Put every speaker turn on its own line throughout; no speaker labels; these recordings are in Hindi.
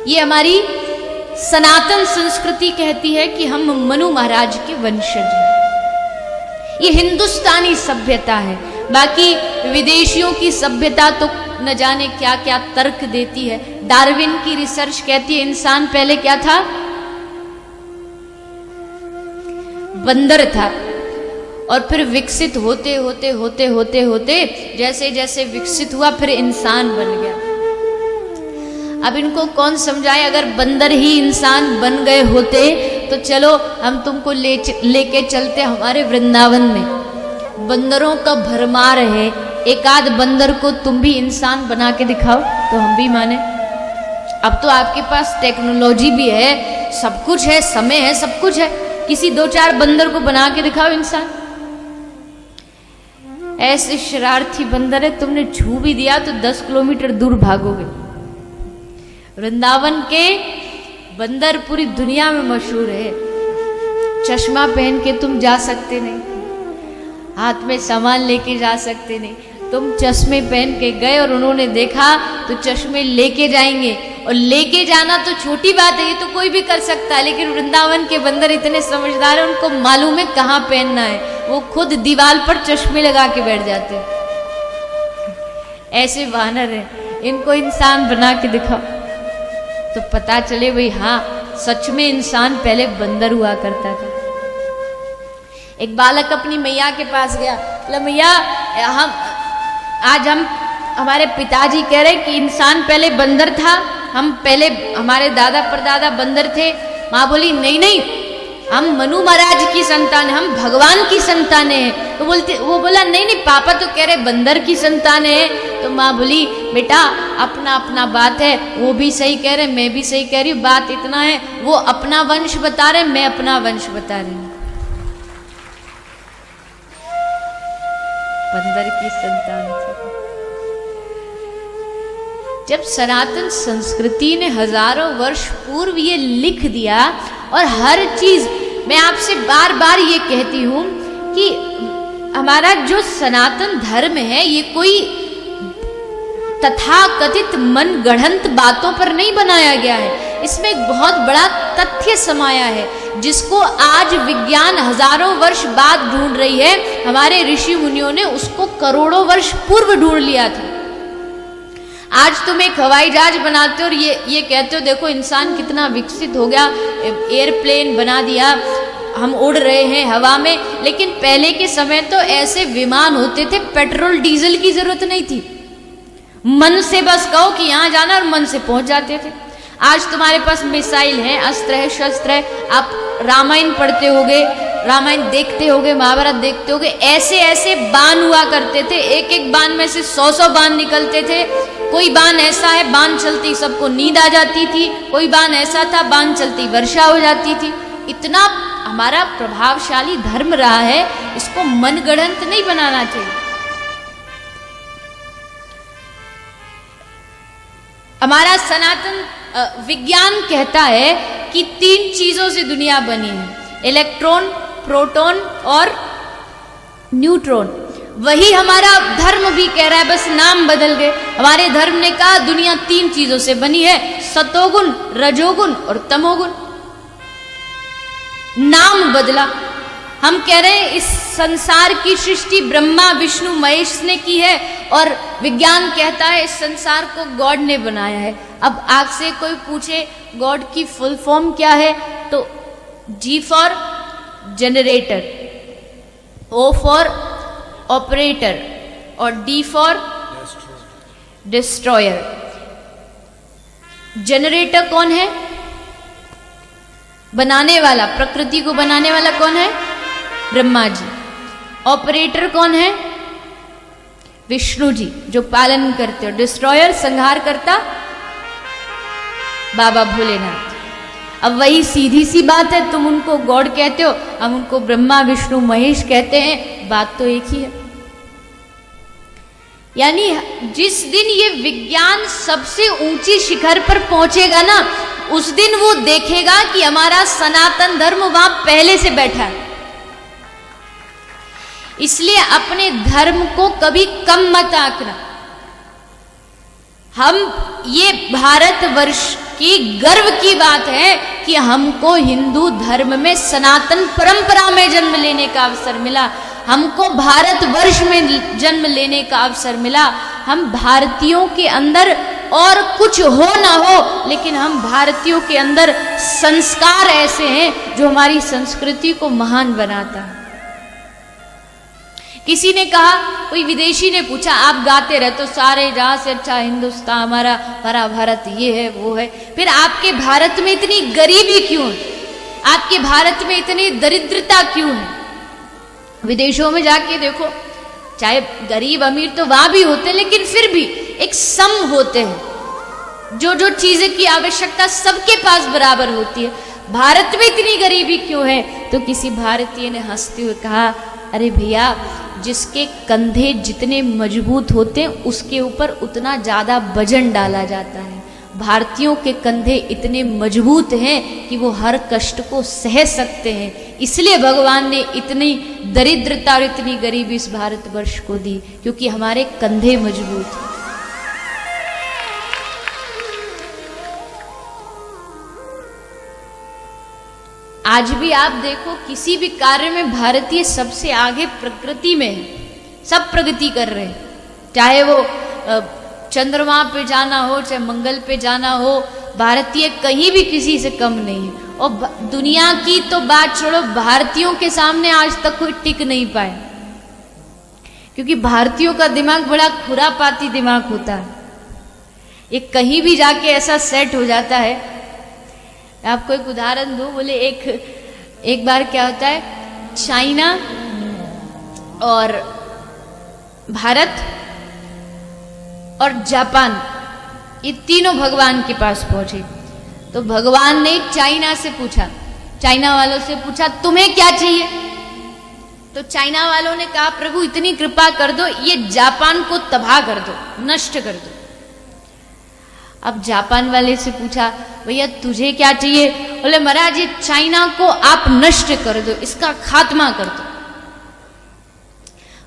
ये हमारी सनातन संस्कृति कहती है कि हम मनु महाराज के वंशज हैं। ये हिंदुस्तानी सभ्यता है। बाकी विदेशियों की सभ्यता तो न जाने क्या क्या तर्क देती है। डार्विन की रिसर्च कहती है इंसान पहले क्या था, बंदर था, और फिर विकसित होते होते होते होते होते जैसे जैसे विकसित हुआ फिर इंसान बन गया। अब इनको कौन समझाए, अगर बंदर ही इंसान बन गए होते तो चलो हम तुमको लेके चलते हमारे वृंदावन में। बंदरों का भरमार है, एक आध बंदर को तुम भी इंसान बना के दिखाओ तो हम भी माने। अब तो आपके पास टेक्नोलॉजी भी है, सब कुछ है, समय है, सब कुछ है, किसी 2-4 बंदर को बना के दिखाओ इंसान। ऐसे शरारती बंदर है, तुमने छू भी दिया तो 10 किलोमीटर दूर भागोगे। वृंदावन के बंदर पूरी दुनिया में मशहूर है। चश्मा पहन के तुम जा सकते नहीं, हाथ में सामान लेके जा सकते नहीं। तुम चश्मे पहन के गए और उन्होंने देखा तो चश्मे लेके जाएंगे, और लेके जाना तो छोटी बात है, ये तो कोई भी कर सकता है, लेकिन वृंदावन के बंदर इतने समझदार हैं, उनको मालूम है कहाँ पहनना है। वो खुद दीवार पर चश्मे लगा के बैठ जाते हैं। ऐसे वानर हैं, इनको इंसान बना के दिखाओ तो पता चले भाई हाँ सच में इंसान पहले बंदर हुआ करता था। एक बालक अपनी मैया के पास गया, बोला मैया हम हमारे पिताजी कह रहे कि इंसान पहले बंदर था, हम पहले हमारे दादा परदादा बंदर थे। माँ बोली नहीं नहीं, हम मनु महाराज की संतान है, हम भगवान की संतान है। तो वो बोला नहीं नहीं पापा तो कह रहे बंदर की संतान है। तो माँ बोली बेटा अपना अपना बात है, वो भी सही कह रहे मैं भी सही कह रही हूँ, बात इतना है वो अपना वंश बता रहे मैं अपना वंश बता रही हूँ। बंदर की संतान थी। जब सनातन संस्कृति ने हजारों वर्ष पूर्व ये लिख दिया, और हर चीज मैं आपसे बार बार ये कहती हूं कि हमारा जो सनातन धर्म है ये कोई तथाकथित मनगढ़ंत बातों पर नहीं बनाया गया है। इसमें एक बहुत बड़ा तथ्य समाया है जिसको आज विज्ञान हजारों वर्ष बाद ढूंढ रही है। हमारे ऋषि मुनियों ने उसको करोड़ों वर्ष पूर्व ढूंढ लिया था। आज तुम एक हवाई जहाज बनाते हो और ये कहते हो देखो इंसान कितना विकसित हो गया, एयरप्लेन बना दिया, हम उड़ रहे हैं हवा में। लेकिन पहले के समय तो ऐसे विमान होते थे, पेट्रोल डीजल की जरूरत नहीं थी, मन से बस कहो कि यहाँ जाना और मन से पहुंच जाते थे। आज तुम्हारे पास मिसाइल है, अस्त्र है, शस्त्र है। आप रामायण पढ़ते होगे, रामायण देखते होगे, महाभारत देखते होगे, ऐसे ऐसे बाण हुआ करते थे, एक एक बाण में से 100-100 बाण निकलते थे। कोई बाण ऐसा है बाण चलती सबको नींद आ जाती थी, कोई बाण ऐसा था बाण चलती वर्षा हो जाती थी। इतना हमारा प्रभावशाली धर्म रहा है, इसको मनगढ़ंत नहीं बनाना चाहिए। हमारा सनातन विज्ञान कहता है कि 3 चीजों से दुनिया बनी है, इलेक्ट्रॉन, प्रोटॉन और न्यूट्रॉन। वही हमारा धर्म भी कह रहा है, बस नाम बदल गए। हमारे धर्म ने कहा दुनिया 3 चीजों से बनी है, सतोगुण, रजोगुण और तमोगुण। नाम बदला। हम कह रहे हैं इस संसार की सृष्टि ब्रह्मा विष्णु महेश ने की है, और विज्ञान कहता है इस संसार को गॉड ने बनाया है। अब आपसे कोई पूछे गॉड की फुल फॉर्म क्या है, तो G for generator, O for operator और D फॉर डिस्ट्रॉयर। जनरेटर कौन है? बनाने वाला, प्रकृति को बनाने वाला कौन है? ब्रह्मा जी। ऑपरेटर कौन है? विष्णु जी जो पालन करते हो। डिस्ट्रॉयर संहार करता बाबा भोलेनाथ। अब वही सीधी सी बात है, तुम उनको गॉड कहते हो, हम उनको ब्रह्मा विष्णु महेश कहते हैं, बात तो एक ही है। यानी जिस दिन ये विज्ञान सबसे ऊंची शिखर पर पहुंचेगा ना, उस दिन वो देखेगा कि हमारा सनातन धर्म वहां पहले से बैठा है। इसलिए अपने धर्म को कभी कम मत आंकना। हम ये भारतवर्ष की गर्व की बात है कि हमको हिंदू धर्म में सनातन परंपरा में जन्म लेने का अवसर मिला, हमको भारतवर्ष में जन्म लेने का अवसर मिला। हम भारतीयों के अंदर और कुछ हो ना हो, लेकिन हम भारतीयों के अंदर संस्कार ऐसे हैं जो हमारी संस्कृति को महान बनाता है। किसी ने कहा, कोई विदेशी ने पूछा, आप गाते रहते हो सारे जहां से अच्छा हिंदुस्तान हमारा, हमारा भारत ये है वो है, फिर आपके भारत में इतनी गरीबी क्यों है, आपके भारत में इतनी दरिद्रता क्यों है? विदेशों में जाके देखो, चाहे गरीब अमीर तो वहां भी होते हैं, लेकिन फिर भी एक सम होते हैं, जो जो चीजें की आवश्यकता सबके पास बराबर होती है। भारत में इतनी गरीबी क्यों है? तो किसी भारतीय ने हंसते हुए कहा, अरे भैया, जिसके कंधे जितने मजबूत होते हैं उसके ऊपर उतना ज्यादा वजन डाला जाता है। भारतीयों के कंधे इतने मजबूत हैं कि वो हर कष्ट को सह सकते हैं, इसलिए भगवान ने इतनी दरिद्रता और इतनी गरीबी इस भारतवर्ष को दी, क्योंकि हमारे कंधे मजबूत हैं। आज भी आप देखो, किसी भी कार्य में भारतीय सबसे आगे प्रकृति में है, सब प्रगति कर रहे हैं, चाहे वो चंद्रमा पे जाना हो, चाहे मंगल पे जाना हो, भारतीय कहीं भी किसी से कम नहीं है। और दुनिया की तो बात छोड़ो, भारतीयों के सामने आज तक कोई टिक नहीं पाए, क्योंकि भारतीयों का दिमाग बड़ा खुरापाती दिमाग होता है, ये कहीं भी जाके ऐसा सेट हो जाता है। आपको एक उदाहरण दूं, बोले एक बार क्या होता है, चाइना और भारत और जापान, ये तीनों भगवान के पास पहुंचे। तो भगवान ने चाइना से पूछा, चाइना वालों से पूछा, तुम्हें क्या चाहिए? तो चाइना वालों ने कहा, प्रभु इतनी कृपा कर दो, ये जापान को तबाह कर दो, नष्ट कर दो। अब जापान वाले से पूछा, भैया तुझे क्या चाहिए? बोले, महाराज ये चाइना को आप नष्ट कर दो, इसका खात्मा कर दो।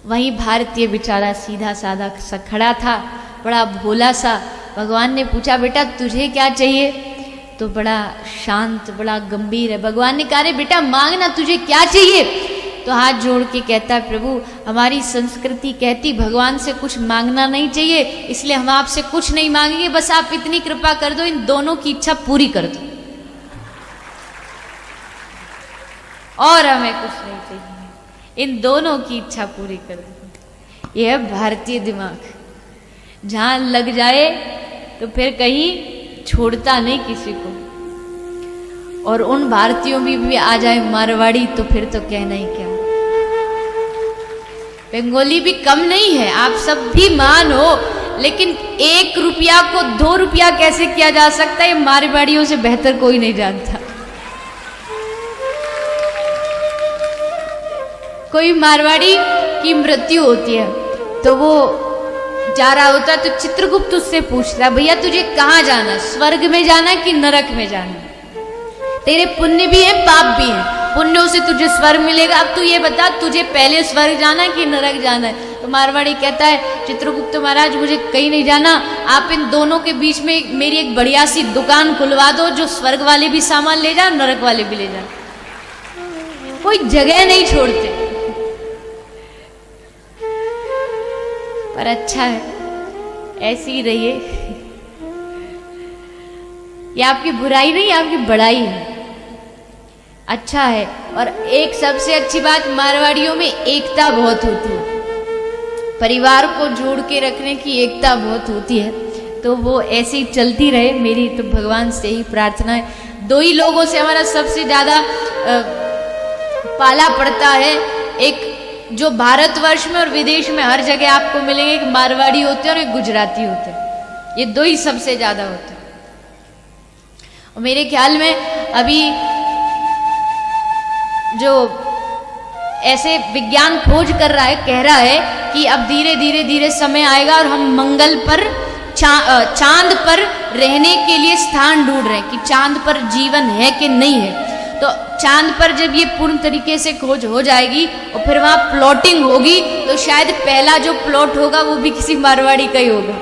वहीं भारतीय बेचारा सीधा साधा सा खड़ा था, बड़ा भोला सा। भगवान ने पूछा, बेटा तुझे क्या चाहिए? तो बड़ा शांत, बड़ा गंभीर है। भगवान ने कहा, रे बेटा मांगना, तुझे क्या चाहिए? तो हाथ जोड़ के कहता है, प्रभु हमारी संस्कृति कहती भगवान से कुछ मांगना नहीं चाहिए, इसलिए हम आपसे कुछ नहीं मांगेंगे, बस आप इतनी कृपा कर दो, इन दोनों की इच्छा पूरी कर दो, और हमें कुछ नहीं चाहिए, इन दोनों की इच्छा पूरी कर दो। यह है भारतीय दिमाग, जहां लग जाए तो फिर कहीं छोड़ता नहीं किसी को। और उन भारतीयों में भी आ जाए मारवाड़ी तो फिर तो कहना ही क्या, बंगाली भी कम नहीं है, आप सब भी मान हो, लेकिन 1 रुपया को 2 रुपया कैसे किया जा सकता है, मारवाड़ियों से बेहतर कोई नहीं जानता। कोई मारवाड़ी की मृत्यु होती है तो वो जा रहा होता है, तो चित्रगुप्त उससे पूछता है, भैया तुझे कहाँ जाना, स्वर्ग में जाना कि नरक में जाना? तेरे पुण्य भी है पाप भी है, पुण्यों से तुझे स्वर्ग मिलेगा, अब तू ये बता तुझे पहले स्वर्ग जाना है कि नरक जाना है? तो मारवाड़ी कहता है, चित्रगुप्त महाराज मुझे कहीं नहीं जाना, आप इन दोनों के बीच में मेरी एक बढ़िया सी दुकान खुलवा दो, जो स्वर्ग वाले भी सामान ले जाए, नरक वाले भी ले जाए, कोई जगह नहीं छोड़ते। पर अच्छा है, ऐसी ही रहिए, ये आपकी बुराई नहीं, आपकी बड़ाई है, अच्छा है। और एक सबसे अच्छी बात, मारवाड़ियों में एकता बहुत होती है, परिवार को जोड़ के रखने की एकता बहुत होती है, तो वो ऐसे ही चलती रहे, मेरी तो भगवान से ही प्रार्थना है। 2 ही लोगों से हमारा सबसे ज़्यादा पाला पड़ता है, एक जो भारतवर्ष में और विदेश में हर जगह आपको मिलेंगे, एक मारवाड़ी होते हैं और एक गुजराती होते हैं, ये 2 ही सबसे ज़्यादा होते हैं। और मेरे ख्याल में अभी जो ऐसे विज्ञान खोज कर रहा है, कह रहा है कि अब धीरे धीरे धीरे समय आएगा और हम मंगल पर चांद पर रहने के लिए स्थान ढूंढ रहे हैं कि चांद पर जीवन है कि नहीं है। तो चांद पर जब ये पूर्ण तरीके से खोज हो जाएगी और फिर वहाँ प्लॉटिंग होगी, तो शायद पहला जो प्लॉट होगा वो भी किसी मारवाड़ी का ही होगा।